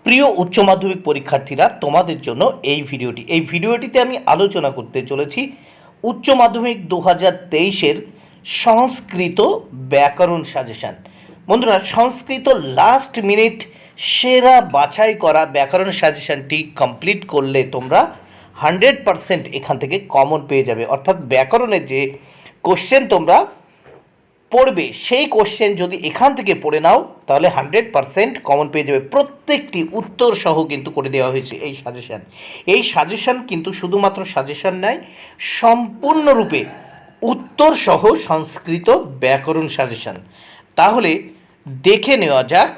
প্রিয় উচ্চ মাধ্যমিক পরীক্ষার্থীরা, তোমাদের জন্য এই ভিডিওটিতে আমি আলোচনা করতে চলেছি উচ্চ মাধ্যমিক 2023-এর সংস্কৃত ব্যাকরণ সাজেশান। বন্ধুরা, সংস্কৃত লাস্ট মিনিট সেরা বাছাই করা ব্যাকরণ সাজেশানটি কমপ্লিট করলে তোমরা 100% এখান থেকে কমন পেয়ে যাবে। অর্থাৎ ব্যাকরণের যে কোশ্চেন তোমরা পড়বে সেই কোশ্চেন যদি এখান থেকে পড়ে নাও তাহলে 100% কমন পেয়ে যাবে। প্রত্যেকটি উত্তর সহ কিন্তু করে দেওয়া হয়েছে এই সাজেশান কিন্তু শুধুমাত্র সাজেশান নয়, সম্পূর্ণরূপে উত্তর সহ সংস্কৃত ব্যাকরণ সাজেশান। তাহলে দেখে নেওয়া যাক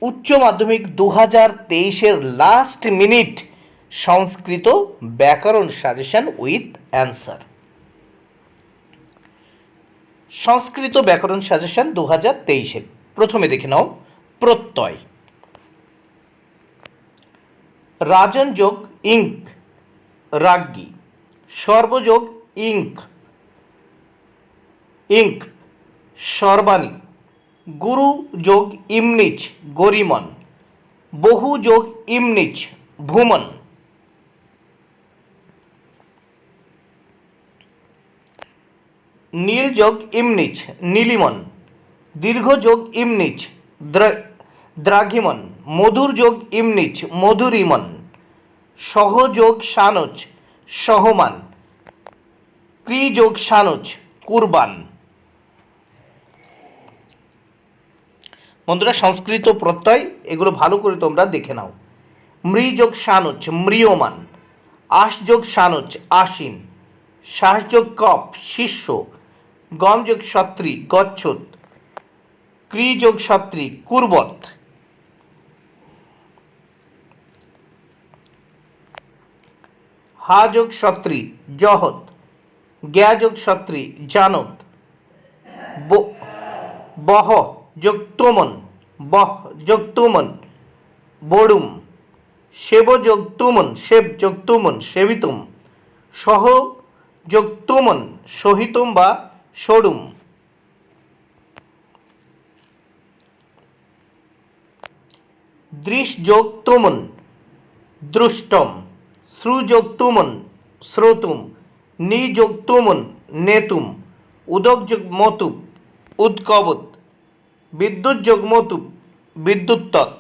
উচ্চ মাধ্যমিক 2023-এর লাস্ট মিনিট সংস্কৃত ব্যাকরণ সাজেশান উইথ অ্যান্সার। সংস্কৃত ব্যাকরণ সাজেশন 2023-এর প্রথমে দেখে নাও প্রত্যয়। রাজন যোগ ইঙ্ক রাজ্ঞী, সর্বযোগ ইঙ্ক ইঙ্ক সর্বাণী, গুরু যোগ ইমনিচ গরিমন, বহু যোগ ইমনিচ ভূমন। নীল যোগ ইমনিচ নীলিমন, দীর্ঘ যোগ ইমনিচ দ্রাঘিমন, মধুর যোগ ইমনিচ মধুরিমন, সহযোগ সানুজ সহমান, ক্রি যোগ সানুজ কুরবান। বন্ধুরা, সংস্কৃত প্রত্যয় এগুলো ভালো করে তোমরা দেখে নাও। মৃ যোগ সানুজ ম্রিয়মান, আশ যোগ সানুজ আশিন, শ্বাস যোগ কপ শিষ্য, গম যোগ সত্রী গচ্ছুত, ক্রি যোগ সত্রী কুর্বত। হা যোগ সত্রী জহত, জ্ঞা যোগ সত্রী জানত, বহ যোগ তুমন বহ যোগ তুমন বড়ুম, সেব যোগ তুমন সেব যোগ তুমন সেবিতুম, সহ যোগ তুমন সহিতুম বা সরুম। দৃশ যোগ তুমন দৃষ্টম, শ্রু যোগ তুমন শ্রোতুম, নি যোগ তুমন নেতুম, উদক যোগ মতুপ উৎকবত, বিদ্যুৎ যোগ মতুপ বিদ্যুত্তৎ।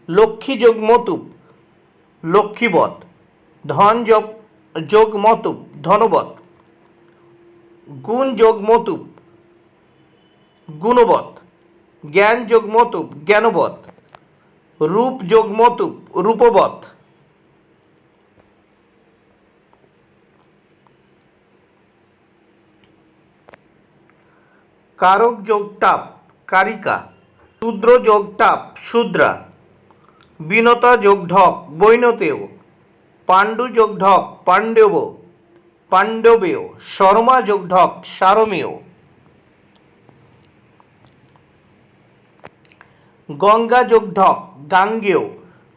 লক্ষ্মী যোগ মতুপ লক্ষ্মীবৎ, ধন যোগ মতুপ ধনবৎ, গুণ যোগ মতুপ গুণবৎ, জ্ঞান যোগ মতুপ জ্ঞানবৎ, রূপ যোগ মতুপ রূপবৎ। কারক যোগ টাপ কারিকা, শূদ্র যোগ টাপ শূদ্রা, বিনতা যোগ ঢক বৈনতেয়, পাণ্ডু যোগ ঢক পাণ্ডব পাণ্ডবেয়, শর্মা যোগ ঢক সারমেয়। গঙ্গা যোগ ঢক গাঙ্গেয়,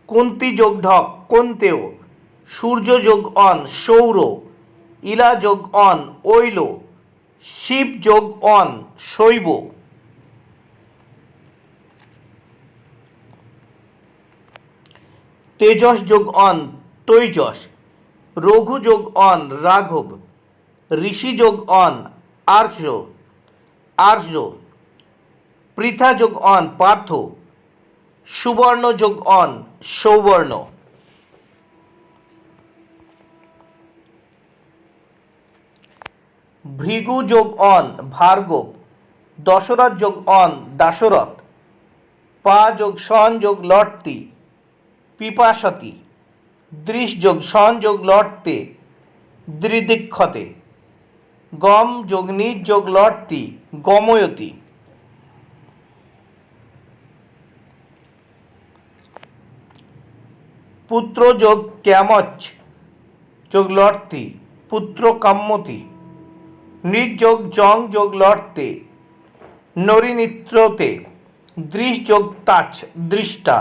কুন্তি যোগ ঢক কুন্তেয়, সূর্য যোগ অন সৌর, ইলা যোগ অন ঐল, শিব যোগ অন শৈব। তেজস যোগ অন তৈজস, রঘু যোগ অন রাঘব, ঋষি যোগ অন আর্য, পৃথা যোগ অন পার্থ, সুবর্ণ যোগ অন সৌবর্ণ। ভৃগু যোগ অন ভার্গব, দশরথ যোগ অন দাশরথ, পা যোগ সন যোগ লটতি পিপাসতি, দৃশ যোগ সন যোগ লটতে দৃদিক্ষতে, গম যোগ নিজ যোগ লটতি গময়তি। পুত্র যোগ ক্যামচ যোগ লটতি পুত্র কাম্যতি, নৃ যোগ জং যোগ লটতে নরিনিত্রতে, দৃশ যোগ তাচ দৃষ্টা,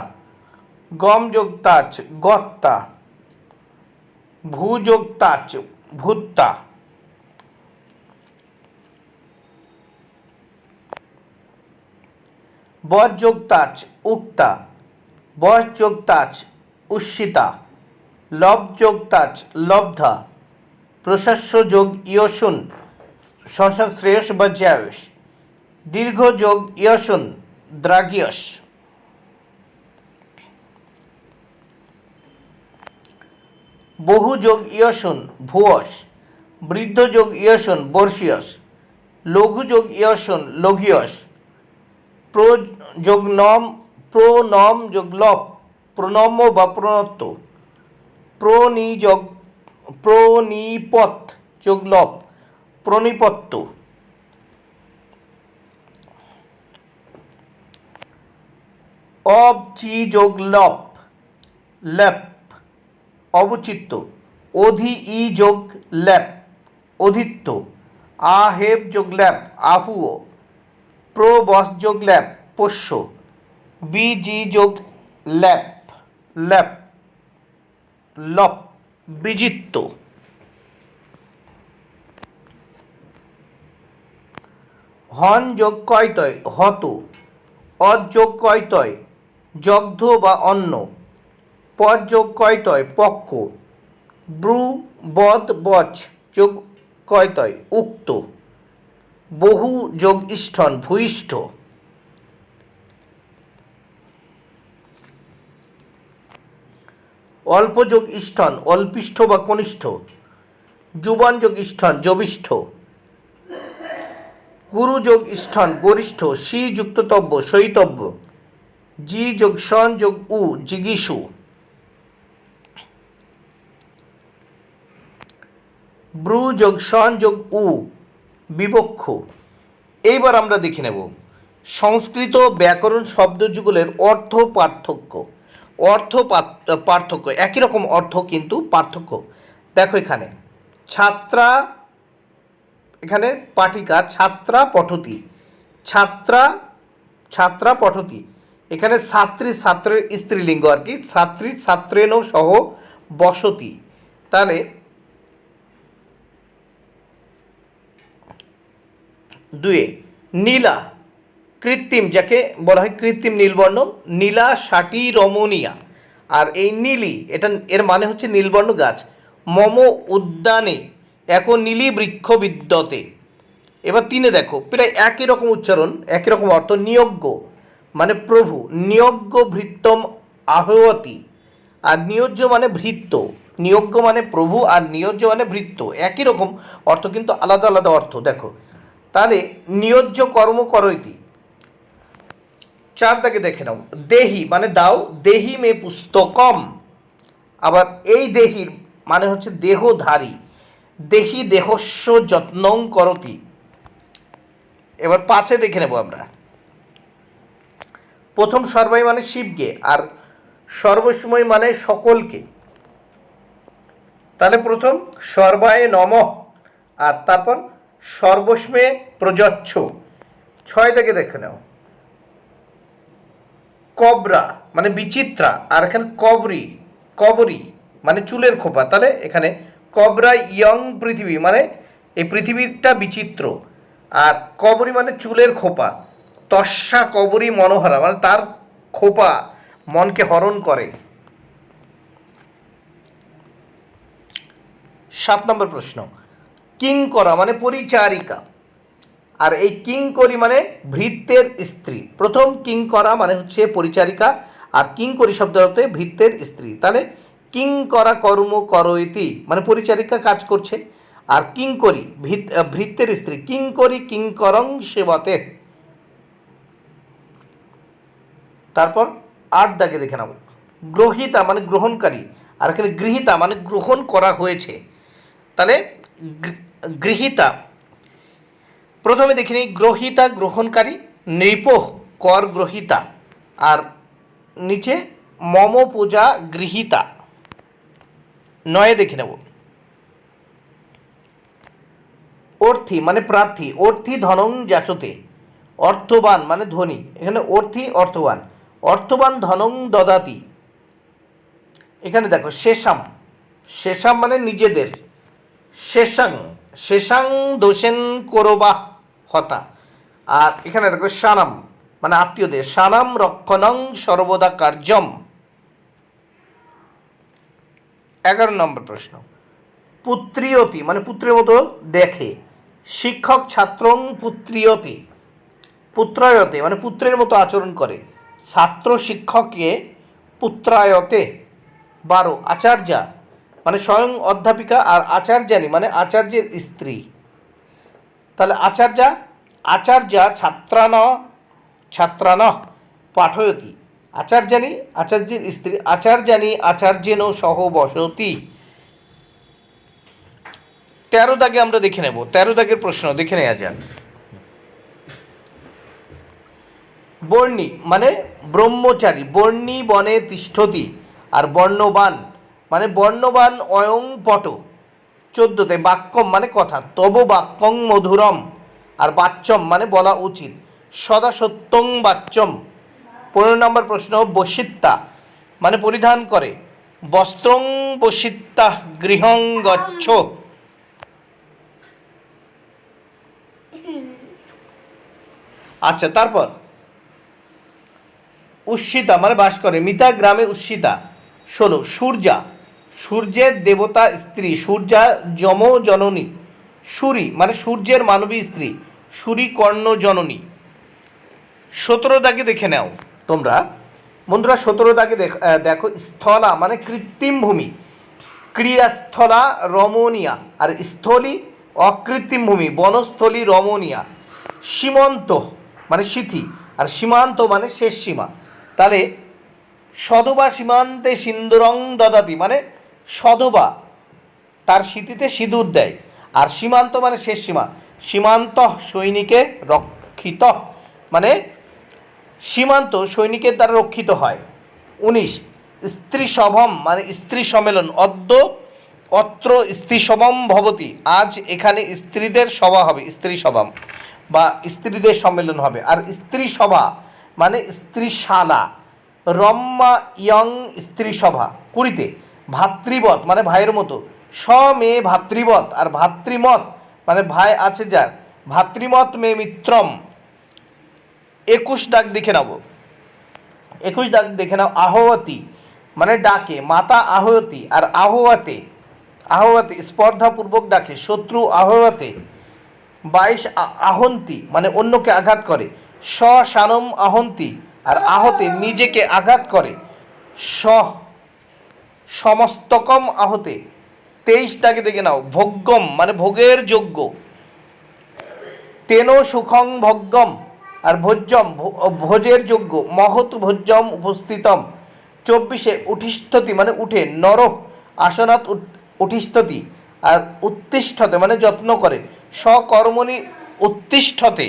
গম যোগ তাচ গত্তা, ভূ যোগ তাচ ভূত্তা। বস যোগ তাচ উক্তা, বস যোগ তাচ উচ্ছিতা, লব যোগ তাচ লব্ধা, প্রশস্য যোগ ইয়সুন সংসার শ্রেয়স বা জ্যায়স, দীর্ঘ যোগ ইয়সুন দ্রাগিয়স, বহু যোগ ইয়সুন ভুয়স, বৃদ্ধ যোগ ইয়সুন বর্ষিয়স, লঘু যোগ ইয়সুন লঘিয়স, প্র যোগ নম প্রনম যোগ লপ প্রণম্য বা প্রণত্ত, প্রণিপত যোগ লপ প্রণিপত্ত, অবচি যোগ লপ লেপ অবচিত্ত, অধি ই যোগ ল্যাপ অধিত্ব, আহেব যোগ ল্যাপ আহুও, প্রবস যোগ ল্যাপ পোষ্য, বিজি যোগ ল্যাপ ল্যাপ লপ বিজিত্ত, হন যোগ কয়তয় হত, অজ যোগ কয়তয় জগ্ধ বা অন্ন, পদ যোগ কয়তয় পক্ষ, ব্রু বদ বচ যোগ কয়তয় উক্ত, বহু যোগ ইষ্ঠন ভূইষ্ঠ, অল্প যোগ ইষ্ঠন অল্পিষ্ঠ বা কনিষ্ঠ, যুবন যোগ ইষ্ঠন যবিষ্ঠ, গুরু যোগ ইষ্ঠন গরিষ্ঠ সি যুক্ততব্য সইতব্য, জি যোগ সন যোগ উ জিগিষু, ব্রু যোগ সন যোগ উ বিবক্ষ। এইবার আমরা দেখে নেব সংস্কৃত ব্যাকরণ শব্দযুগলের অর্থ পার্থক্য। পার্থক্য একই রকম অর্থ কিন্তু পার্থক্য। দেখো এখানে ছাত্রা, এখানে পাঠিকা ছাত্রা পঠতি, ছাত্রা পঠতি, এখানে ছাত্রী ছাত্রের স্ত্রীলিঙ্গ আর কি, ছাত্রী ছাত্রেণ সহ বসতি। তাহলে দুয়ে নীলা কৃত্রিম, যাকে বলা হয় কৃত্রিম নীলবর্ণ, নীলা ষাটি রমণীয়া। আর এই নীলি এটা এর মানে হচ্ছে নীলবর্ণ গাছ। মম উদ্যানে এখন নীলি বৃক্ষ বিদ্যতে। এবার তিনে দেখো প্রায় একই রকম উচ্চারণ একই রকম অর্থ। নিয়োগ্য মানে প্রভু, নিয়োগ্য ভৃত্যম আহয়তি, আর নিয়োজ্য মানে ভৃত্য। নিয়োগ্য মানে প্রভু আর নিয়োজ্য মানে ভৃত্য, একই রকম অর্থ কিন্তু আলাদা আলাদা অর্থ। দেখো তাহলে নিয়োজ্য কর্ম করইতি। চার দাগে দেখে নাও, দেহি মানে দাও, দেহি মে পুস্তকম। আবার এই দেহির মানে হচ্ছে দেহধারী, দেহি দেহস্য যত্নং করতি। এবার পাঁচে দেখে নেব আমরা। প্রথম সর্বাই মানে শিবকে, আর সর্বসময় মানে সকলকে। তাহলে প্রথম সর্বায় নমঃ, আর তারপর সর্বস্মে প্রযচ্ছ। ছয় থেকে দেখে নাও, কবরা মানে বিচিত্রা, আর এখানে কবরি মানে চুলের খোপা। তাহলে এখানে কবরা ইয়ং পৃথিবী মানে এই পৃথিবীটা বিচিত্র, আর কবরি মানে চুলের খোপা। তস্যা কবরি মনোহরা মানে তার খোপা মনকে হরণ করে। 7 নম্বর প্রশ্ন, কিঙ্করা মানে পরিচারিকা, আর এই কিঙ্করী মানে ভৃত্যের স্ত্রী। প্রথম কিঙ্করা মানে হচ্ছে পরিচারিকা, আর কিঙ্করী শব্দ হতে ভৃত্যের স্ত্রী। তাহলে কিঙ্করা কর্ম করইতি মানে পরিচারিকা কাজ করছে, আর কিঙ্করী ভৃত্যের স্ত্রী। কিঙ্করী কিঙ্করং সেবতে। তারপর 8 দাগে দেখে নাও, গ্রহিতা মানে গ্রহণকারী, আর এখানে গৃহীতা মানে গ্রহণ করা হয়েছে। তাহলে গৃহীতা প্রথমে দেখে নিই, গ্রহিতা গ্রহণকারী, নৃপ কর গ্রহিতা, আর নিচে মম পূজা গৃহীতা। 9 দেখে নেব, অর্থী মানে প্রার্থী, অর্থী ধনং যাচতে, অর্থবান মানে ধনী, এখানে অর্থী অর্থবান, অর্থবান ধনং দদাতি। এখানে দেখো শেষাম, শেষাম মানে নিজেদের, শেষাং দোষেন করবা হতা, আর এখানে দেখো সানাম মানে আত্মীয়দের। সানাম রক্ষণং সর্বদা কার্যম। 11 নম্বর প্রশ্ন, পুত্রিয়তি মানে পুত্রের মতো দেখে। শিক্ষক ছাত্রং পুত্রিয়তি, পুত্রায়তে মানে পুত্রের মতো আচরণ করে। ছাত্র শিক্ষককে পুত্রায়তে। 12, আচার্যা মানে স্বয়ং অধ্যাপিকা, আর আচার্যানি মানে আচার্যের স্ত্রী। তাহলে আচার্যা, আচার্যা ছাত্রান পাঠয়তি। আচার্যানি আচার্যের স্ত্রী, আচার্যানি আচার্যেন সহ বসতি। 13 দাগে আমরা দেখে নেব। 13 দাগের প্রশ্ন দেখে নেওয়া যাক। বর্ণী মানে ব্রহ্মচারী, বর্ণী বনে তিষ্ঠতি। আর বর্ণবান মানে বর্ণবান অয়ং পট। 14তে বাক্যম মানে কথা, তব বাক্যং মধুরম। আর বাচ্যম মানে বলা উচিত, সদা সত্যং বাচ্যম। 15 নম্বর প্রশ্ন, বসিত্তা মানে পরিধান করে। বস্ত্রং বসিত্তা গৃহং গচ্ছ। আচ্ছা, তারপর উচ্ছিতা মানে বাস করে। মিতা গ্রামে উচ্ছিতা। 16, সূর্যা সূর্যের দেবতা স্ত্রী, সূর্যা যম জননী। সূরি মানে সূর্যের মানবী স্ত্রী, সূরি কর্ণ জননী। 17 দাগে দেখে নাও তোমরা বন্ধুরা। 17 দাগে দেখো, স্থলা মানে কৃত্রিম ভূমি, ক্রিয়াস্থলা রমণীয়া। আর স্থলী অকৃত্রিম ভূমি, বনস্থলী রমণীয়া। সীমন্ত মানে সিথি, আর সীমান্ত মানে শেষ সীমা। তাহলে সধবা সীমান্তে সিন্দুরং দদাতি মানে সধবা তার সিথিতে সিঁদুর দেয়। আর সীমান্ত মানে শেষ সীমা, সীমান্ত সৈনিকে রক্ষিত মানে সীমান্ত সৈনিকের দ্বারা রক্ষিত হয়। 19, স্ত্রী সভম মানে স্ত্রী সম্মেলন। অত্র স্ত্রী সভম ভবতি, আজ এখানে স্ত্রীদের সভা হবে, স্ত্রী সভা বা স্ত্রীদের সম্মেলন হবে। আর স্ত্রী সভা মানে স্ত্রীশালা। রম্মা ইয়ং স্ত্রী সভা। 20তে ভাতৃবৎ মানে ভাইয়ের মতো। মে ভাতৃবৎ, আর ভাতৃমত মানে ভাই আছে যার। ভাতৃমত মে মিত্রম। 21 দাগ দেখে নেব। 21 দাগ দেখে নাও, আহবতী মানে ডাকে, মাতা আহবতী। আর আহবতে স্পর্ধাপূর্বক ডাকে, শত্রু আহবতে। 22, আহন্তি মানে অন্যকে আঘাত করে। শানম আহন্তি, আর আহতে নিজেকে আঘাত করে। সমস্তকম আহতে। 23 দাগে দেখে নাও, ভোগ্যম মানে ভোগের যোগ্য। তেন সুখং ভোগ্যম, আর ভোজ্যম ভোজের যোগ্য। মহৎ ভোজ্যম উপস্থিতম। 24, উঠিষ্ঠতি মানে উঠে, নর আসনাত উঠিষ্ঠতি। আর উত্তিষ্ঠতে মানে যত্ন করে, সকর্মণি উত্তিষ্ঠতে।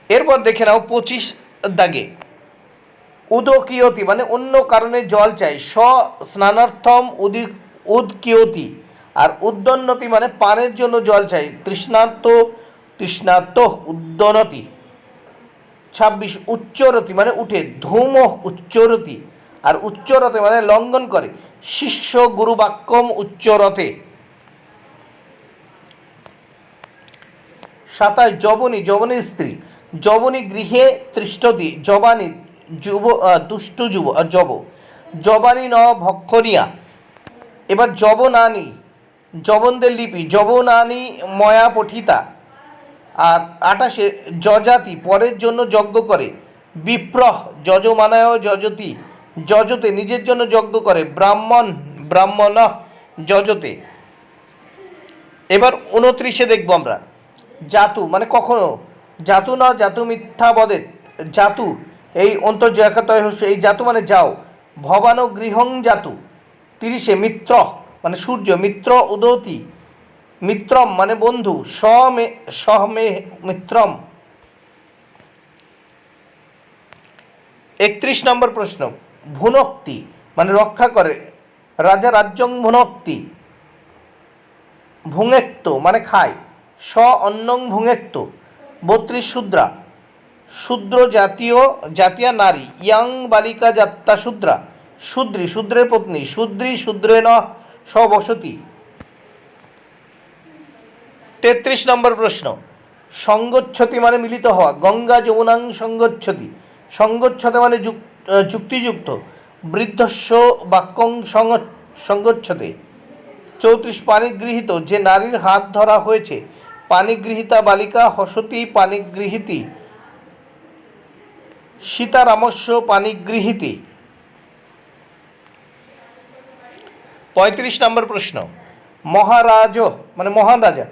এরপর দেখে নাও 25 দাগে, উদকিয়তি মানে অন্য কারণে জল চাই। স্নানার্থম উদকিয়তি। আর উদ্দন্নতি মানে পানের জন্য জল চাই, তৃষ্ণার্ত উদ্দনতি। 26, উচ্চরতি মানে উঠে, ধূম উচ্চরতি। আর উচ্চরতে মানে লঙ্ঘন করে, শিষ্য গুরু বাক্যম উচ্চরতে। 27, যবনী স্ত্রী। যবনী গৃহে তিষ্ঠতি, যবানী দুষ্ট যব। যবানী ন ভক্ষণীয়া। এবার যবনানী যবনদের লিপি, যবনানী ময়া পঠিতা। আর 28, যজাতি পরের জন্য যজ্ঞ করে। বিপ্রহ যজমানায় যজতি, যজতে নিজের জন্য যজ্ঞ করে। ব্রাহ্মণ যজতে। এবার 29 দেখবো আমরা, জাতু মানে কখনো। জাতু না জাতু মিথ্যা বদে, জাতু এই অন্তর্জয়কাতয় হচ্ছে, এই জাতু মানে যাও। ভবান গৃহং জাতু। 30, মিত্র মানে সূর্য, মিত্র উদতি। মিত্রম মানে বন্ধু, সহমে মিত্রম। 31 নম্বর প্রশ্ন, ভুনক্তি মানে রক্ষা করে। রাজা রাজ্যং ভুনক্তি। ভুঙেক্ত মানে খায়, অন্নং ভুঙেক্ত। 32, শূদ্র জাতীয় নারী। ইয়াং বালিকা জাত্তা শূদ্রা, শূদ্রের পত্নী। শূদ্রেণ স্ববসতি। 33 নম্বর প্রশ্ন, সঙ্গচ্ছতি মানে মিলিত হওয়া। গঙ্গা যমুনাং সঙ্গচ্ছতি, সংগচ্ছতে মানে যুক্তিযুক্ত। বৃদ্ধস্য বাক্যং সংগচ্ছতে। 34 পানিগৃহীত, যে নারীর হাত ধরা হয়েছে। পানিগৃহীতা বালিকা হসতি পানিগৃহীতি। সীতারামস্য পানিগৃহীতি। 35 নম্বর প্রশ্ন। মহারাজ মানে মহান রাজা।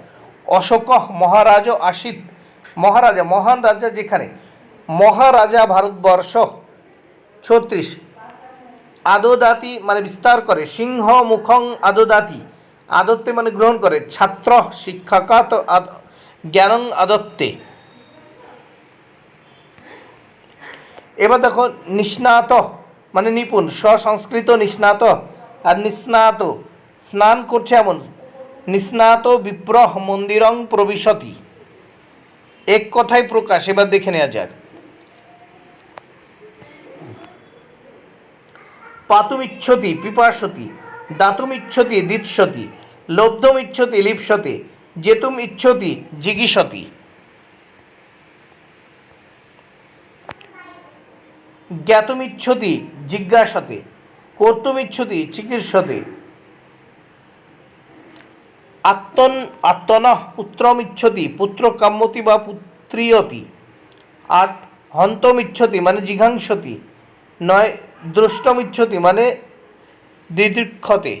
অশোক মহারাজ আসিত। মহারাজা মহান রাজা যেখানে। মহারাজা ভারতবর্ষ। 36 আদদাতি মানে বিস্তার করে। সিংহ মুখং আদদাতি। আদত্তে মানে গ্রহণ করে। ছাত্র শিক্ষাকাত জ্ঞানং আদত্তে। এবার দেখো নিষ্ণাত মানে নিপুণ। সংস্কৃত নিষ্ণাত আর নিস্নাত স্নান করছে এমন। নিস্নাত বিপ্রহ মন্দিরং প্রবিশতি। এক কথায় প্রকাশ। এবার দেখে নেওয়া যাক। পাতুমিচ্ছতি পিপাসতি। দাতুমিচ্ছতি দিৎসতি। লব্ধমিচ্ছতি লিপ্সতে। জেতুম ইচ্ছতি জিগীষতি। জ্ঞাতুমিচ্ছতি জিজ্ঞাসতে। কর্তুমিচ্ছতি চিকিৎসতে। আত্মনঃ পুত্রমিচ্ছতি পুত্র কাম্যতি বা পুত্রিয়তি। 8 হন্তমিচ্ছতি মানে জিঘাংসতি। 9 দ্রষ্টমিচ্ছতি মানে দিদৃক্ষতে।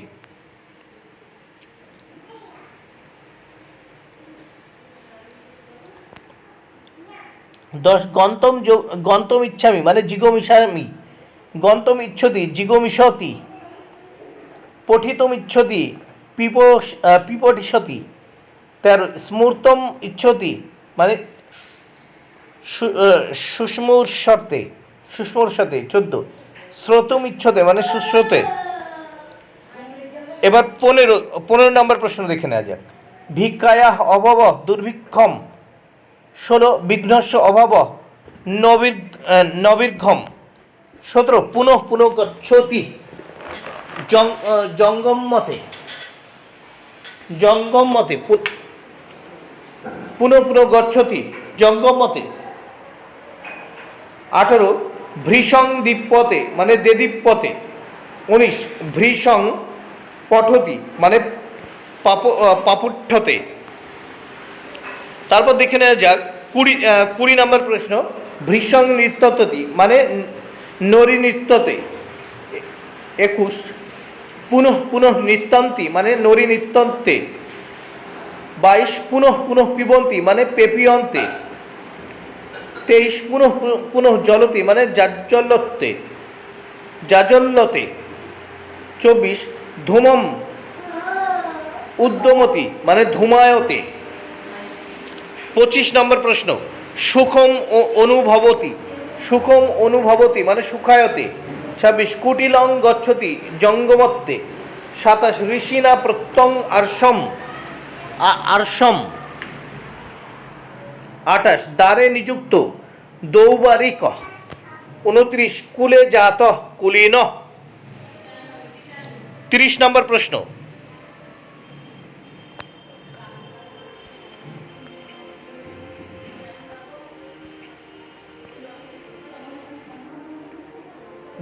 10 গন্তম ইচ্ছামি মানে জিগমিষামি। গন্তম ইচ্ছতি জিগমিষতি। পঠিতম ইচ্ছতি পিপটিষতি। 13 স্মৃতম ইচ্ছতি মানে সুস্মৃশতে। 14 শ্রোতম ইচ্ছতে মানে সুশ্রুতে। এবার 15 নম্বর প্রশ্ন দেখে নেওয়া যাক। ভিক্ষায়া অভাব দুর্ভিক্ষম। 16 বিঘ্নস্য অভাব নবীর্ঘম। 17 পুনঃ পুনঃ গচ্ছতি জঙ্গমমতে। পুনঃ পুনঃ গচ্ছতি জঙ্গমমতে। 18 ভৃশং দীপ্যতে মানে দেদীপ্যতে। 19 ভৃশং পঠতি মানে পাপুঠ্যতে। তারপর দেখে নেওয়া যাক 20 নম্বর প্রশ্ন। ভৃশং নৃত্যতি মানে নরী নৃত্যতে। 21 পুনঃ পুনঃ নৃত্যন্তি মানে নরী নৃত্যন্তে। 22 পুনঃ পুনঃ পিবন্তি মানে পেপিয়ন্তে। 23 পুনঃ পুনঃ জলতি মানে জাজ্জল্যতে। 24 ধূমম উদ্যমতি মানে ধূমায়তে। 25 নম্বর প্রশ্ন। সুখম অনুভবতি মানে সুখায়তে। 26 কুটিলং গচ্ছতি জঙ্গমত্তে। 27 ঋষিনা প্রত্যং আর্ষম। 28 দ্বারে নিযুক্ত দৌবারিক। 29 কুলে জাত কুলীন। 30 নম্বর প্রশ্ন।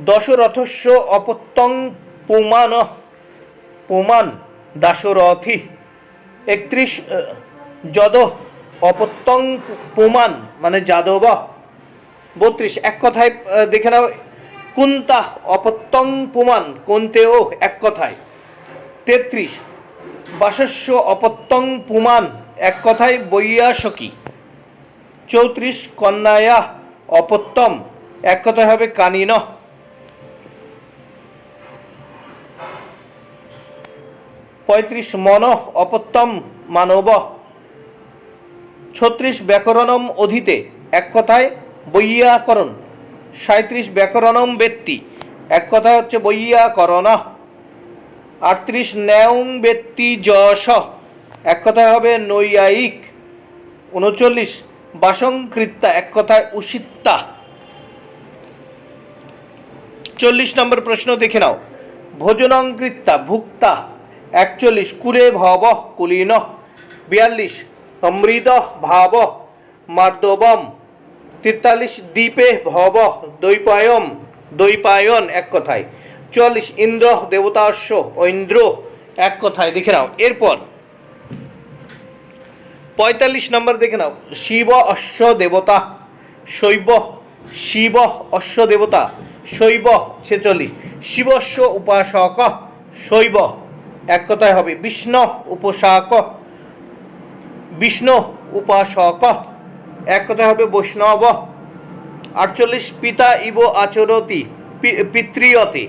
দশরথস্য অপত্যং পুমান দাশরথি। 31 যদ অপত্যং পুমান মানে যাদব। 32 এক কথায় দেখে নাও। কুন্তা অপত্যং পুমান কুন্তেও এক কথায়। 33 বাসস্য অপত্যং পুমান এক কথায় বৈয়াসকি। 34 কন্যায়া অপত্যম এক কথায় হবে কানিন। 35 মনঃ অপত্যম মানব। 36 ব্যাকরণম অধীতে এক কথায় বৈয়াকরণ। 37 ব্যাকরণম বেত্তি এক কথায় হচ্ছে বৈয়াকরণ। 38 ন্যায়ং বেত্তি যশ এক কথায় হবে নৈয়ায়িক। 39 বাসংকৃত্যা এক কথায় উষিত্তা। 40 নম্বর প্রশ্ন দেখে নাও। ভোজনংকৃত্যা ভুক্তা। 41 কুলে ভব কুলীন। 42 সমৃদ্ধ ভাব মার্দবম। 43 দ্বীপে ভব দ্বৈপায়ন, দ্বৈপায়ন এক কথায়। 44 ইন্দ্র দেবতা অশ্ব, ঐন্দ্র এক কথায়। দেখে নাও এরপর 45 নম্বর দেখে নাও, শিব অশ্ব দেবতা শৈব, শিব অশ্ব দেবতা শৈব। 46 শিবস্ব উপাসক শৈব এক কথায় হবে। বিষ্ণু উপাসক, বিষ্ণু উপাসক এক কথায় হবে বৈষ্ণব। 48 পিতা ইব আচরতি পিতৃয়তে।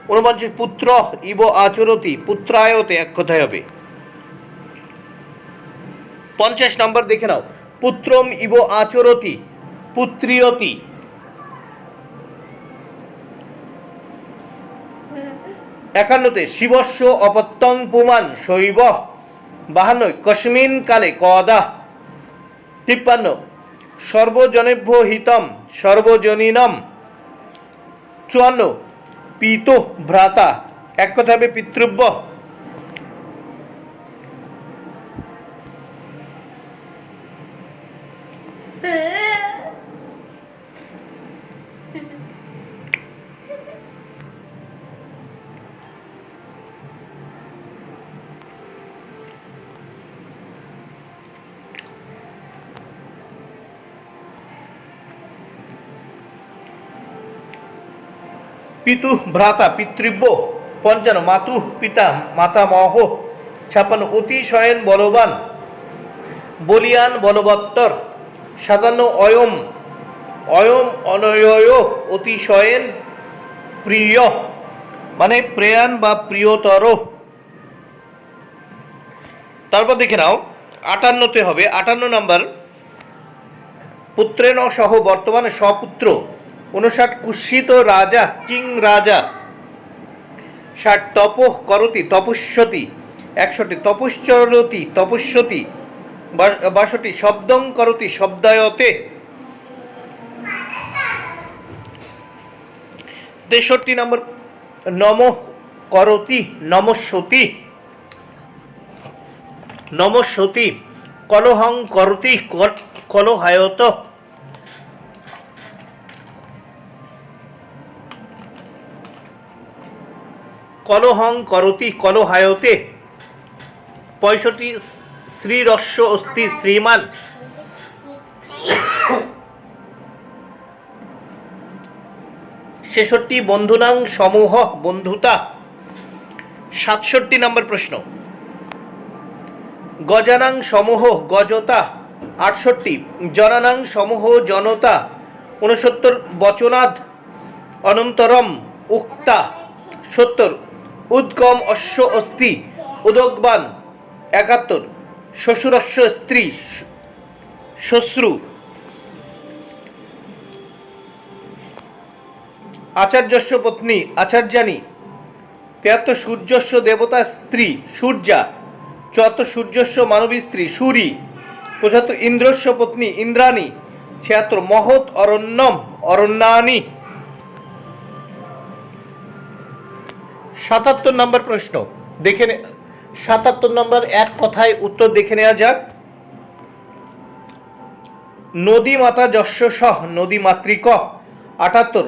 49 পুত্র ইব আচরতি পুত্রায়তে এক কথায় হবে। 50 নম্বর দেখে নাও, পুত্রম ইব আচরতি পুত্রিয়তি। 51 শিবস্য অপত্যং পুমান শৈব। 52 কস্মিন কালে কদা। 53 সর্বজনেভ্যো হিতম সর্বজনীনম। 54 পিতো ভ্রাতা এক কথা হবে পিতৃব্য। পিতু ভ্রাতা পিতৃব্য। 55 মাতু পিতা মাতামহ। 56 অতিশয়ন বলবান বলিয়ান বলবত্তর। 57 অয়ম অয়ম অনয় অতিশয়ন প্রিয় মানে প্রেয়ান বা প্রিয়তর। তারপর দেখে নাও 58তে হবে 58 নম্বর, পুত্রেণ সহ বর্তমানে সপুত্র। 59 কুৎসিত রাজা কিং রাজা। 60 তপ করতি তপস্যতি। 61 তপশ্চরতি তপস্যতি। 62 শব্দং করতি শব্দায়তে। 63 নম্বর, নম করতি নমস্যতি নমস্যতি। কলহং করতি কলহায়ত। 'কলহং করতি কলহায়তে'। 65 শ্রীরস্য অস্তি শ্রীমান। 66 বন্ধুনাং সমূহ বন্ধুতা। 67 নম্বর প্রশ্ন, গজানাং সমূহ গজতা। 68 জনানাং সমূহ জনতা। 69 বচনাদ অনন্তরম উক্তা। 70 উদ্গম অশ্ব অস্তি উদগ্বান। 71 শ্বশুরস্য স্ত্রী শ্বশ্রু। আচার্যস্য পত্নী আচার্যানি। 73 সূর্যস্য দেবতা স্ত্রী সূর্যা। 74 সূর্যস্য মানবী স্ত্রী সূরি। 75 ইন্দ্রস্য পত্নী ইন্দ্রাণী। 76 মহৎ অরণ্যম অরণ্যানি। 77 নম্বর প্রশ্ন দেখে 77 নম্বর এক কথায় উত্তর দেখে নেওয়া যাক। নদী মাতা যস্য সহ নদী মাতৃক। 78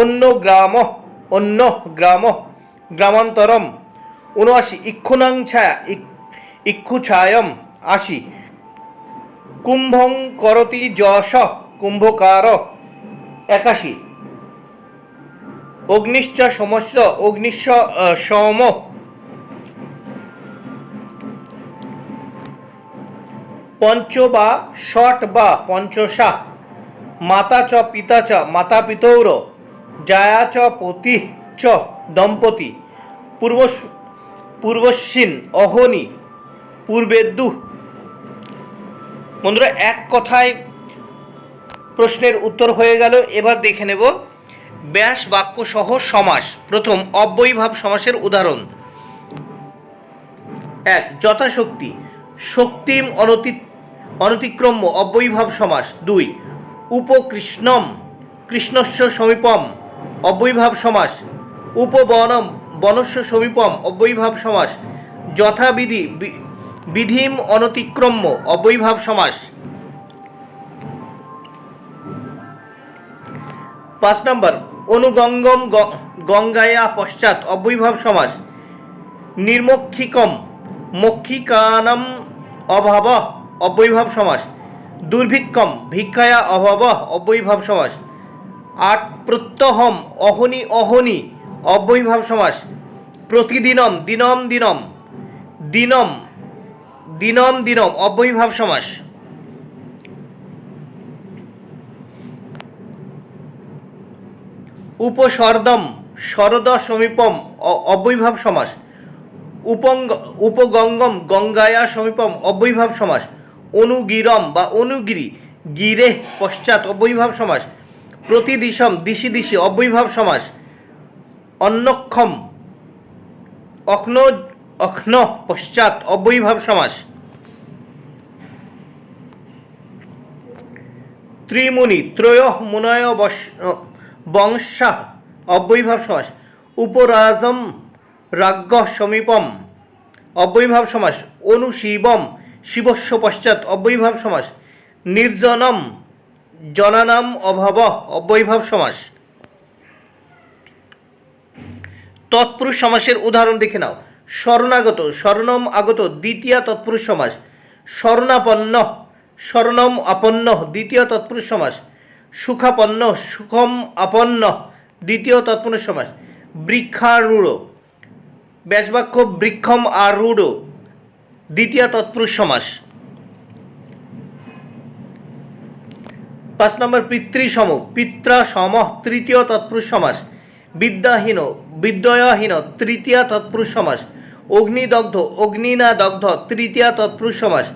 অন্য গ্রাম অন্য গ্রাম গ্রামান্তরম। 79 ইক্ষুনাং ছায়া ইক্ষু ছায়ম। 80 কুম্ভং করতি যশ কুম্ভকার। 81 অগ্নিশ্চ সমস্য অগ্নিশ্চ সম। ৫ বা ষট বা পঞ্চশা। মাতা চ পিতা চ মাতা পিতৌর। জায়া চ পতি চ দম্পতি। পূর্বস্মিন অহনি পূর্বেদ্দু। বন্ধুরা এক কথায় প্রশ্নের উত্তর হয়ে গেল। এবার দেখে নেব ব্যাস বাক্য সহ সমাস। প্রথম অব্যয়ীভাব সমাসের উদাহরণ। 1 যথাশক্তি শক্তিম অনতিক্রম্য অব্যয়ীভাব সমাস। 2 উপকৃষ্ণম কৃষ্ণস্য সমীপম অব্যয়ীভাব সমাস। উপবনম বনস্য সমীপম অব্যয়ীভাব সমাস। যথাবিধি বিধিম অনতিক্রম্য অব্যয়ীভাব সমাস। 5 নম্বর অনুগঙ্গম গঙ্গায়া পশ্চাৎ অব্যয়ীভাব সমাস। নির্মক্ষিকম মক্ষিকানাম অভাব অব্যয়ীভাব সমাস। দুর্ভিক্ষম ভিক্ষায়া অভাব অব্যয়ীভাব সমাস। 8 প্রত্যহম অহনি অহনি অব্যয়ীভাব সমাস। প্রতিদিনম দিনম দিনম দিনম দিনম দিনম অব্যয়ীভাব সমাস। উপসর্দম শরদ সমীপম অব্যয়ীভাব সমাস। উপগঙ্গম গঙ্গায়া সমীপম অব্যয়ীভাব সমাস। অনুগিরম বা অনুগিরি গিরে পশ্চাৎ অব্যয়ীভাব সমাস। প্রতিদিশম দিশি দিশি অব্যয়ীভাব সমাস। অন্নক্ষম অক্ন অক্ন পশ্চাৎ অব্যয়ীভাব সমাস। ত্রিমুনি ত্রয় মুনয় বংশা অব্যয়ীভাব সমাস। উপরাজম রাজ্ঞ সমীপম অব্যয়ীভাব সমাস। অনুশিবম শিবস্য পশ্চাৎ অব্যয়ীভাব সমাস। নির্জনম জনানাম অভাব অব্যয়ীভাব সমাস। তৎপুরুষ সমাসের উদাহরণ দেখে নাও। শরণাগত শরণম আগত দ্বিতীয় তৎপুরুষ সমাস। শরণাপন্ন শরণম আপন্ন দ্বিতীয় তৎপুরুষ সমাস। সুখাপন্ন সুখম আপন্ন দ্বিতীয় তৎপুরুষ সমাস। বৃক্ষারূঢ় ব্যাসবাক্য বৃক্ষম আরূঢ় দ্বিতীয় তৎপুরুষ সমাস। 5 নম্বর পিতৃসম পিত্রাসম তৃতীয় তৎপুরুষ সমাস। বিদ্যাহীন বিদ্যয়াহীন তৃতীয় তৎপুরুষ সমাস। অগ্নিদগ্ধ অগ্নিনা দগ্ধ তৃতীয় তৎপুরুষ সমাস।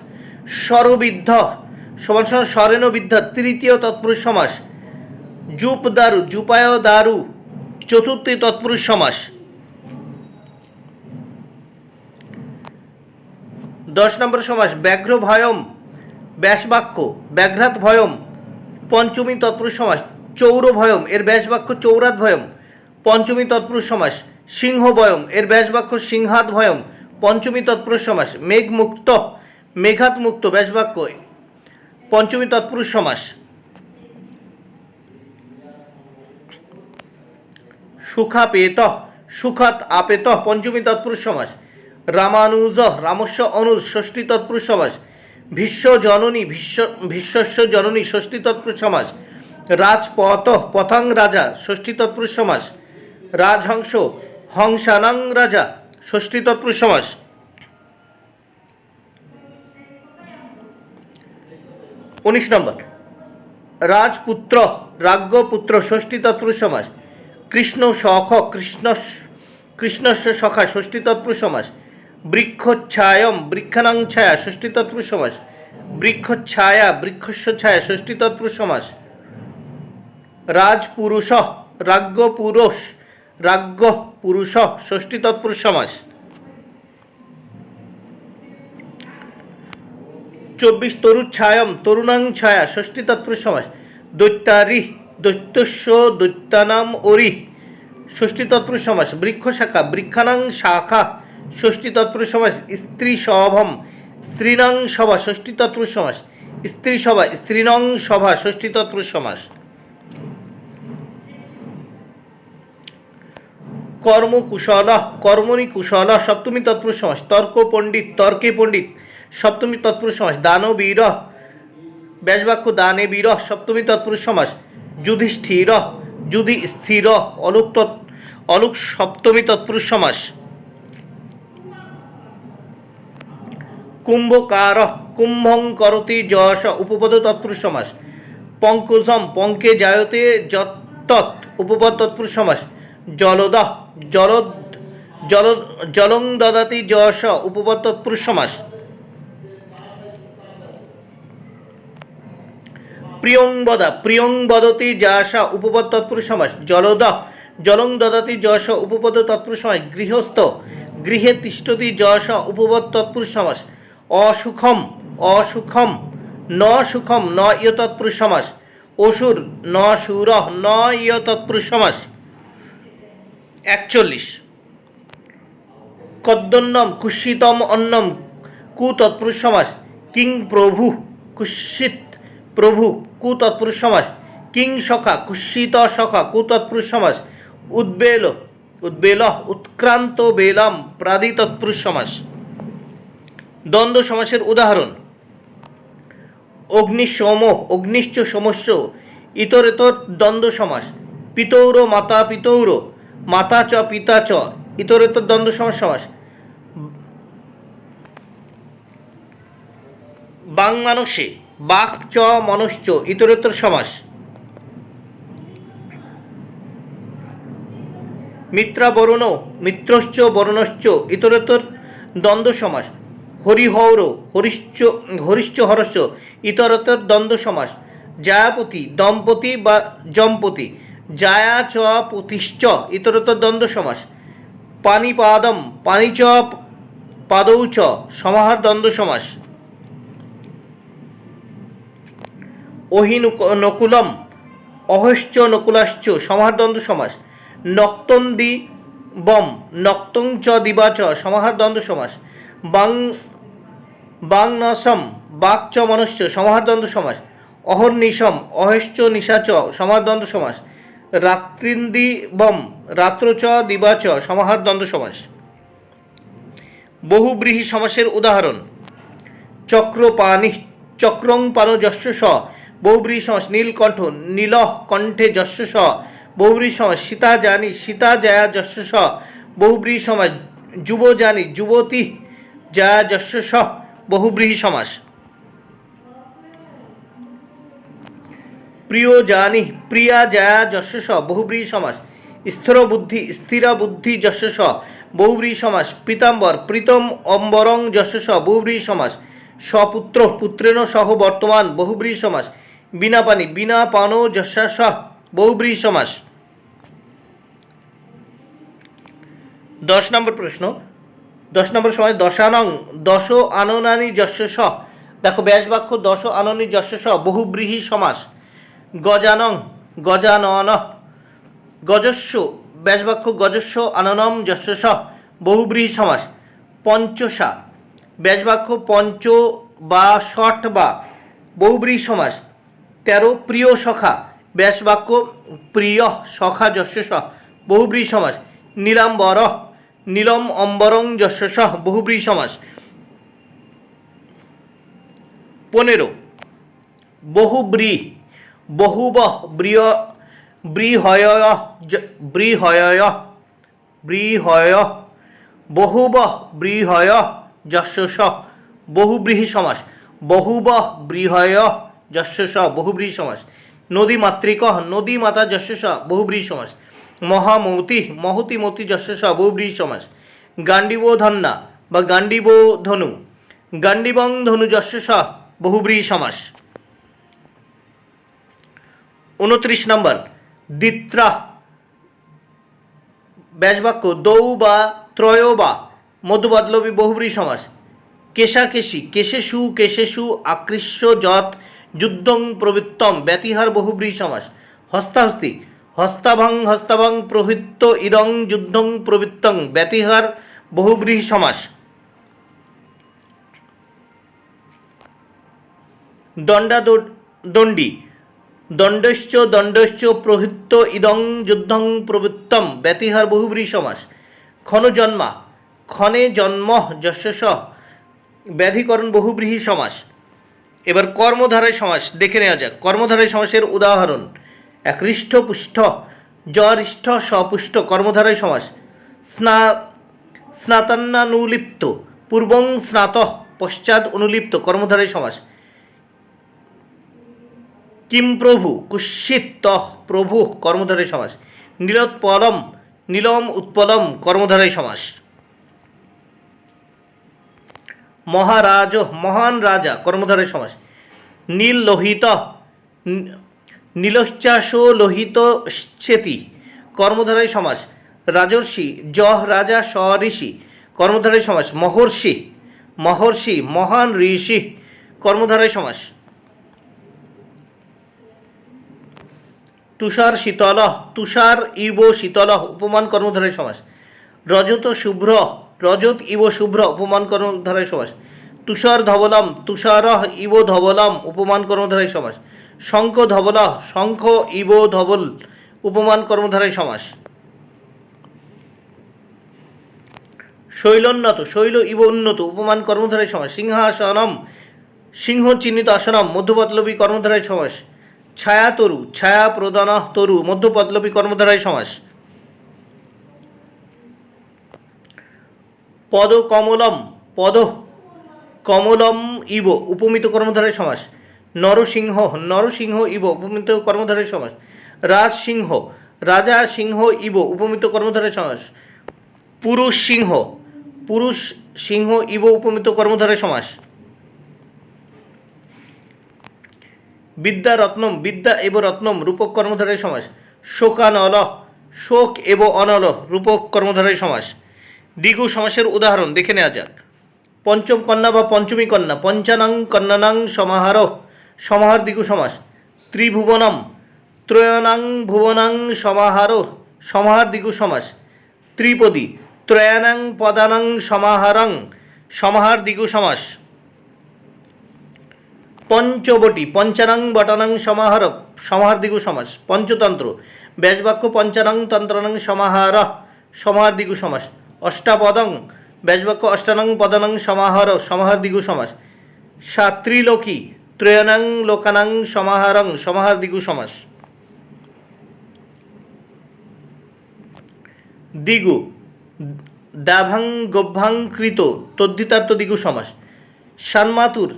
স্বরবিদ্ধ সমান সমান স্বরেণবিদ্ধ তৃতীয় তৎপুরুষ সমাস। জুপ দারু জুপায় দারু চতুর্থ তৎপুরুষ সমাস। 10 নম্বর সমাস ব্যাঘ্র ভয়ম ব্যাসবাক্য ব্যাঘ্রাত ভয়ম পঞ্চমী তৎপুরুষ সমাস। চৌর ভয়ম এর ব্যাসবাক্য চৌরাত ভয়ম পঞ্চমী তৎপুরুষ সমাস। সিংহ ভয়ম এর ব্যাসবাক্য সিংহাত ভয়ম পঞ্চমী তৎপুরুষ সমাস। মেঘমুক্ত মেঘাত মুক্ত ব্যাসবাক্য পঞ্চমী তৎপুরুষ সমাস। সুখাপেত সুখাত আপেত পঞ্চমী তৎপুরুষ সমাস। রামানুজ রামস্য অনুজ ষষ্ঠী তৎপুরুষ সমাস। ভীষ্ম জননী ভীষ্মস্য জননী ষষ্ঠী তৎপুরুষ সমাস। রাজপথ পথাং রাজা ষষ্ঠী তৎপুরুষ সমাস। রাজহংস হংসানাং রাজা ষষ্ঠী তৎপুরুষ সমাস। উনিশ নম্বর রাজপুত্র রাজ্ঞপুত্র ষষ্ঠী তৎপুরুষ সমাস। কৃষ্ণ সখ কৃষ্ণস্য সখা ষষ্ঠী তৎপুরুষ সমাস। বৃক্ষচ্ছায়ম বৃক্ষানাং ছায়া ষষ্ঠী তৎপুরুষ সমাস। বৃক্ষচ্ছায়া বৃক্ষস্য ছায়া ষষ্ঠী তৎপুরুষ সমাস। রাজপুরুষ রাজ্ঞপুরুষ রাজ্ঞপুরুষ ষষ্ঠী তৎপুরুষ সমাস। 24 তরুচ্ছায়ম তরুণাং ছায়া ষষ্ঠী তৎপুরুষ সমাস। দৈত্যারি দৈত্যস্য দৈত্যানাম অরি ষষ্ঠী তৎপুরুষ সমাস। বৃক্ষ শাখা বৃক্ষানাং শাখা ষষ্ঠী তৎপুরুষ সমাস। স্ত্রী সভম স্ত্রীণাং সভা ষষ্ঠী তৎপুরুষ সমাস। স্ত্রী সভা স্ত্রীণং সভা ষষ্ঠী তৎপুরুষ সমাস। কর্মকুশল কর্মণি কুশল সপ্তমী তৎপুরুষ সমাস। তর্ক পণ্ডিত তর্কে পণ্ডিত সপ্তমী তৎপুরুষ সমাস। দানবীর ব্যাসবাক্য দানে বীর সপ্তমী তৎপুরুষ সমাস। যুধিষ্ঠির যুধি স্থির অলুক সপ্তমী তৎপুরুষ সমাস। কুম্ভকার কুম্ভং করতি যশ উপপদ তৎপুরুষ সমাস। পঙ্কজম পঙ্কে জায়তে যত্তৎ উপপদ তৎপুরুষ সমাস। জলদ জলদ জলং দদাতি যশ উপপদ তৎপুরুষ সমাস। প্রিয়ংবদা প্রিয়ং বদতি যাসা উপপদ তৎপুরুষ সমাস। জলদ জলং দদাতি যশ উপপদ তৎপুরুষ সমাস। গৃহস্থ গৃহে তিষ্ঠতি যশ উপপদ তৎপুরুষ সমাস। অসুখম অসুখম ন সুখম ন ইয় তৎপুরুষ সমাস। অসুর ন সুর ন ইয় তৎপুরুষ সমাস। 41 কদ্দন্নম কুৎসিতম অন্নম কু তৎপুরুষ সমাস। কিং প্রভু কুৎসিত প্রভু কু তৎপুরুষ সমাস। কিং সখা কুৎসিত সখা কুতৎপুরুষ সমাস। উদ্বেল উদ্বেল উৎক্রান্ত বেলাম প্রাদি তৎপুরুষ সমাস। দ্বন্দ্ব সমাসের উদাহরণ: অগ্নিসম অগ্নিশ্চ সমস্য ইতরেতর দ্বন্দ্ব সমাস। পিতৌর মাতা পিতৌর মাতা চ পিতা চ ইতরেতর দ্বন্দ্ব সমাস সমাস। বাং মানসে বাক চ মনশ্চ ইতরেতর সমাস। মিত্রা বরুণ মিত্রশ্চ বরুণশ্চ ইতরেতর দ্বন্দ্ব সমাস। হরিহৌর হরিশ্চ হরশ্চ ইতরেতর দ্বন্দ্ব সমাস। জায়াপতি দম্পতি বা জম্পতি জায়া চ পতিশ্চ ইতরেতর দ্বন্দ্ব সমাস। পানিপাদম পানি চ পাদৌ চ সমাহার দ্বন্দ্ব সমাস। নকুলম অহশ্চ নকুলাশ্চ সমাহার দ্বন্দ্ব সমাস। নক্তন্দি বম নক্তং চ দিবা চ সমাহার দ্বন্দ্ব সমাস। বাং নসম বাক চ মনশ্চ সমাহার দ্বন্দ্ব সমাস। অহর্নিশম অহশ্চ নিশা চ সমাহার দ্বন্দ্ব সমাস। রাত্রিন্দি বম রাত্র চ দিবা চ সমাহার দ্বন্দ্ব সমাস। বহুব্রীহি সমাসের উদাহরণ: চক্রপাণি চক্রং পানো যস্য স বহুব্রীহি সমাস। নীলকণ্ঠ নীলঃ কণ্ঠে যস্য স বহুব্রীহি সমাস। সীতা জানি সীতা জায়া যস্য স বহুব্রীহি সমাস। যুব জানি যুবতী জায়া যস্য স বহুব্রীহি সমাস। প্রিয় জানি প্রিয়া জায়া যস্য স বহুব্রীহি সমাস। স্থির বুদ্ধি স্থিরা বুদ্ধি যস্য স বহুব্রীহি সমাস। পীতাম্বর প্রীতম অম্বরং যস্য স বহুব্রীহি সমাস। স্বপুত্র পুত্রেণ সহ বর্তমান বহুব্রীহি সমাস। বিনা পানি বিনা পানো যস্য স বহুব্রীহি সমাস। 10 নম্বর প্রশ্ন 10 নম্বর সময় দশানং দশ আননানি যস্য স। দেখো ব্যাস বাক্য দশ আননি যস্য স বহুব্রীহি সমাস। গজানং গজানন গজস্ব ব্যাস বাক্য গজস্ব আননম যস্য স বহুব্রীহি সমাস। পঞ্চসা ব্যাস বাক্য পঞ্চ বা ষট বা বহুব্রীহি সমাস। 13 প্রিয় সখা ব্যাস বাক্য প্রিয় সখা যস্য স বহুব্রীহি সমাস। নীলাম্বর নীলম অম্বরং যস্য স বহুব্রীহি সমাস। 15 বহুব্রী বহুবহ বৃহয় বৃহয় বহুবহ বৃহয় যস্য স বহুব্রীহি সমাস। বহুবহ বৃহয় যস্য স বহুব্রীহি সমাস। নদী মাতৃক নদী মাতা যস্য স বহুব্রীহি সমাস। মহামৌতি মহতি মতি যস্য স বহুব্রীহি সমাস। গান্ডীব ধন্যা বা গান্ডীব ধনু গান্ডীবং ধনু যস্য স বহুব্রীহি সমাস। 29 নম্বর দ্বিত্রা ব্যাস বাক্য দৌ বা ত্রয় বা মধ্যবদলবী বহুব্রীহি সমাস। কেশাকেশী কেশেষু কেশেষু আকৃষ্য যৎ যুদ্ধং প্রবৃত্তম ব্যতিহার বহুব্রীহি সমাস। হস্তাহস্তি হস্তাভং হস্তাভং প্রহৃত্য ইদং যুদ্ধং প্রবৃত্তং ব্যতিহার বহুব্রীহি সমাস। দণ্ডী দণ্ডশ্চ দণ্ডশ্চ প্রহৃত্য ইদং যুদ্ধং প্রবৃত্তম ব্যতিহার বহুব্রীহি সমাস। ক্ষণজন্মা ক্ষণে জন্ম যস্য স ব্যাধিকরণ বহুব্রীহি সমাস। এবার কর্মধারয় সমাস দেখে নেওয়া যাক। কর্মধারয় সমাসের উদাহরণ: এক হৃষ্টপুষ্ট জ্বরিষ্ঠ সপুষ্ট কর্মধারয় সমাস। স্নাতান্নানুলিপ্ত পূর্বং স্নাত পশ্চাৎ অনুলিপ্ত কর্মধারয় সমাস। কিম প্রভু কুৎসিত প্রভু কর্মধারয় সমাস। নীলোৎপলম নীলম উৎপলম কর্মধারয় সমাস। মহারাজ মহান রাজা কর্মধারয় সমাস। নীল লোহিত নীলশ্চাসো লোহিতশ্চেতি কর্মধারয় সমাস। রাজর্ষি জহ রাজা স ঋষি কর্মধারয় সমাস। মহর্ষি মহর্ষি মহান ঋষি কর্মধারয় সমাস। তুষার শীতল তুষার ইব শীতল উপমান কর্মধারয় সমাস। রজত শুভ্র রজত ইব শুভ্র উপমান কর্মধারয় সমাস। তুষার ধবলম তুষার ইব ধবলম উপমান কর্মধারয় সমাস। শঙ্খ ধবল, শঙ্খ ইব ধবল উপমান কর্মধারয় সমাস। শৈলোন্নত, শৈল ইব উন্নত উপমান কর্মধারয় সমাস। সিংহাসনম, সিংহ চিহ্নিত আসনম মধ্যপদলোপী কর্মধারয় সমাস। ছায়া তরু, ছায়া প্রদান তরু মধ্যপদলোপী কর্মধারয় সমাস। পদ কমলম, পদ কমলম ইব উপমিত কর্মধারয় সমাস। নরসিংহ, নরসিংহ ইব উপমিত কর্মধারয় সমাস। রাজসিংহ, রাজা সিংহ ইব উপমিত কর্মধারয় সমাস। পুরুষ সিংহ, পুরুষ সিংহ ইব উপমিত কর্মধারয় সমাস। বিদ্যা রত্নম, বিদ্যা এব রত্নম রূপক কর্মধারয় সমাস। শোকানল, শোক এব অনল রূপক কর্মধারয় সমাস। দ্বিগু সমাসের উদাহরণ দেখে নেওয়া যাক। পঞ্চম কন্যা বা পঞ্চমী কন্যা, পঞ্চানাং কন্যানাং সমাহার, সমাহার দ্বিগু সমাস। ত্রিভুবনম, ত্রয়নাং ভুবনাং সমাহার, সমাহার দ্বিগু সমাস। ত্রিপদী, ত্রয়ানাং পদানাং সমাহারং, সমাহার দ্বিগু সমাস। পঞ্চবটি, পঞ্চানাং বটানাং সমাহার, সমাহার দ্বিগু সমাস। পঞ্চতন্ত্র, ব্যাসবাক্য পঞ্চানাং তন্ত্রানাং সমাহার, সমাহার দ্বিগু সমাস। অষ্টাপদং, ব্যাসবাক্য অষ্টানাং পদানাং সমাহার, সমাহার দ্বিগু সমাস। ত্রিলোকী, ত্রয়ানাং লোকানাং সমাহারং, সমাহার দ্বিগু সমাস। দ্বিগু, দাভাং গভ্যাং কৃত তদ্ধিতার্থ দ্বিগু সমাস। সন্মাতুর,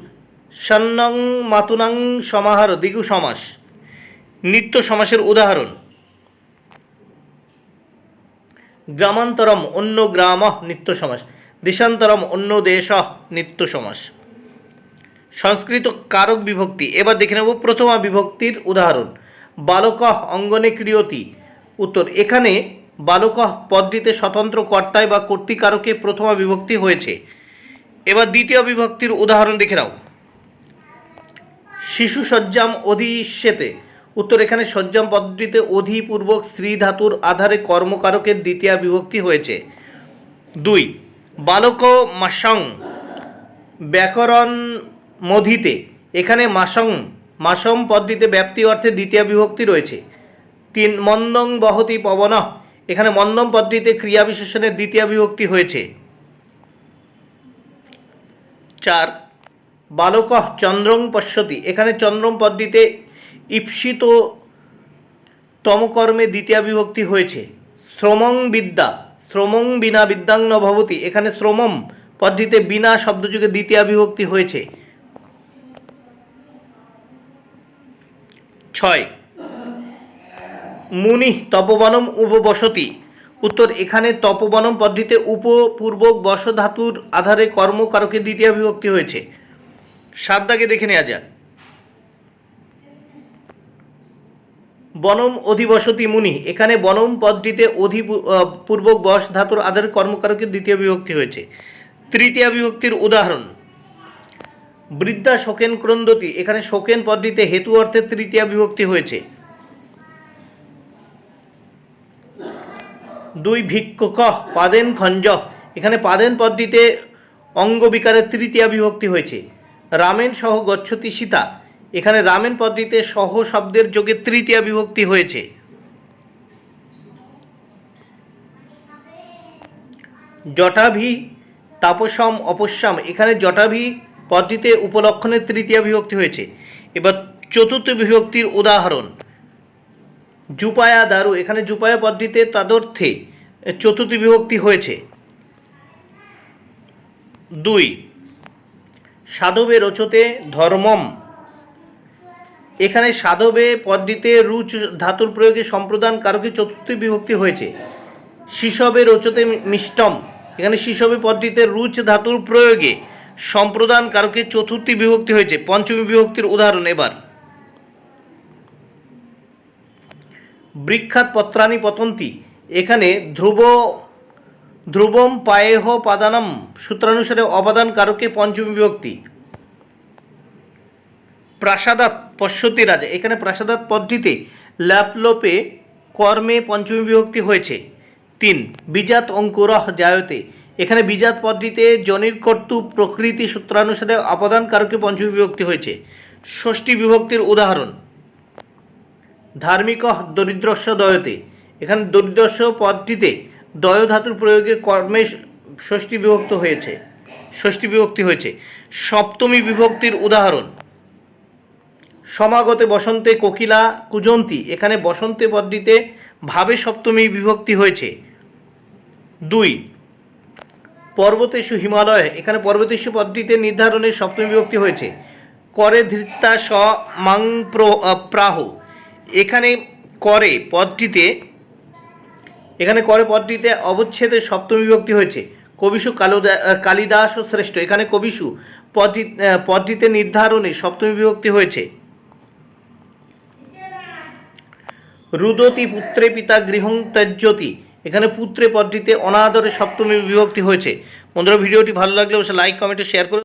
সন্নং মাতুনাং সমাহার দ্বিগু সমাস। নিত্য সমাসের উদাহরণ। গ্রামান্তরম অন্য গ্রাম নিত্য সমাস। দেশান্তরম অন্য দেশ নিত্য সমাস। সংস্কৃত কারক বিভক্তি। এবার দেখে নেব প্রথমা বিভক্তির উদাহরণ। বালক অঙ্গনে ক্রিয়তি। উত্তর, এখানে বালক পদটিতে স্বতন্ত্র কর্তায় বা কর্তৃকারকে প্রথমা বিভক্তি হয়েছে। এবার দ্বিতীয় বিভক্তির উদাহরণ দেখে নাও। শিশু সজ্জাম অধিষ্যেতে। উত্তর, এখানে সজ্জাম পদটিতে অধিপূর্বক শ্রী ধাতুর আধারে কর্মকারকের দ্বিতীয়া বিভক্তি হয়েছে। 2. বালক মাসং ব্যাকরণ মধিতে। এখানে মাসং, মাসম পদটিতে ব্যাপ্তি অর্থে দ্বিতীয় বিভক্তি রয়েছে। 3. মন্দং বহতি পবন। এখানে মন্দম পদটিতে ক্রিয়া বিশেষণের দ্বিতীয় বিভক্তি হয়েছে। 4. বালক চন্দ্রং পশ্যতি। এখানে চন্দ্রম পদটিতে ঈপ্সিত তমকর্মে দ্বিতীয় বিভক্তি হয়েছে। শ্রমং বিদ্যা, শ্রমং বিনা বিদ্যাং ন ভবতি। এখানে শ্রমম পদটিতে বিনা শব্দযুগে দ্বিতীয় বিভক্তি হয়েছে। 6. মুনি তপবনম উপবসতি। উত্তর, এখানে তপবনম পদ্ধতিতে উপপূর্বক বস ধাতুর আধারে কর্মকারকের দ্বিতীয় বিভক্তি হয়েছে। 7 দাগে দেখে নেওয়া যাক। বনম অধিবসতি মুনি। এখানে বনম পদটিতে অধিপূর্বক বস ধাতুর আধারে কর্মকারকের দ্বিতীয় বিভক্তি হয়েছে। তৃতীয় বিভক্তির উদাহরণ। বৃদ্ধা শোকেন ক্রন্দতি। এখানে শোকেন পদটিতে হেতু অর্থে তৃতীয় বিভক্তি হয়েছে। 2. ভিক্ষুক পাদেন খঞ্জ। এখানে পাদেন পদটিতে অঙ্গবিকারের তৃতীয় বিভক্তি হয়েছে। রামেন সহ গচ্ছতি সীতা। এখানে রামেন পদটিতে সহ শব্দের যোগে তৃতীয় বিভক্তি হয়েছে। জটাভি তাপসম অপস্যাম। এখানে জটাভি পদটিতে উপলক্ষণের তৃতীয় বিভক্তি হয়েছে। এবার চতুর্থ বিভক্তির উদাহরণ। জুপায়া দারু। এখানে জুপায়া পদটিতে তদর্থে চতুর্থ বিভক্তি হয়েছে। 2. সাধবে রচতে ধর্মম। এখানে সাধবে পদটিতে রুচ ধাতুর প্রয়োগে সম্প্রদান কারকে চতুর্থ বিভক্তি হয়েছে। শিশবে রচতে মিষ্টম। এখানে শিশবে পদটিতে রুচ ধাতুর প্রয়োগে সম্প্রদান কারকে চতুর্থী বিভক্তি হয়েছে। পঞ্চমী বিভক্তির উদাহরণ। এবার বৃক্ষাৎ পত্রানি পতন্তি। এখানে ধ্রুবম পায়েহ পাদানম সূত্রানুসারে অপাদান কারকে পঞ্চমী বিভক্তি। প্রাসাদাৎ পশ্যতি রাজা। এখানে প্রাসাদাৎ পদটিতে ল্যাপলোপে কর্মে পঞ্চমী বিভক্তি হয়েছে। 3. বীজাত অঙ্কুরঃ জায়তে। এখানে বীজাত পদটিতে জনির কর্তৃ প্রকৃতি সূত্রানুসারে অপাদান কারকে পঞ্চমী বিভক্তি হয়েছে। ষষ্ঠী বিভক্তির উদাহরণ। ধার্মিক দরিদ্রস্য দয়তে, এখানে দরিদ্রস্য পদটিতে দয় ধাতুর প্রয়োগের কর্মে ষষ্ঠী বিভক্তি হয়েছে। সপ্তমী বিভক্তির উদাহরণ সমাগতে বসন্তে কোকিলা কুজন্তী, এখানে বসন্তে পদটিতে ভাবে সপ্তমী বিভক্তি হয়েছে। 2 পর্বতেষু হিমালয়, এখানে পর্বতেষু পদটিতে নির্ধারণের সপ্তমী বিভক্তি হয়েছে। করে ধৃতা স মাং প্রাহ, এখানে করে পদটিতে অবচ্ছেদের সপ্তমী বিভক্তি হয়েছে। কবিষু কালিদাস ও শ্রেষ্ঠ, এখানে কবিষু পদটিতে নির্ধারণে সপ্তমী বিভক্তি হয়েছে। রুদতি পুত্রে পিতা গৃহং ত্যজ্যতি, এখানে পুত্রে পদটিতে অনাদরে সপ্তমী বিভক্তি হয়েছে। বন্ধুরা, ভিডিওটি ভালো লাগলে অবশ্যই লাইক কমেন্ট শেয়ার করুন।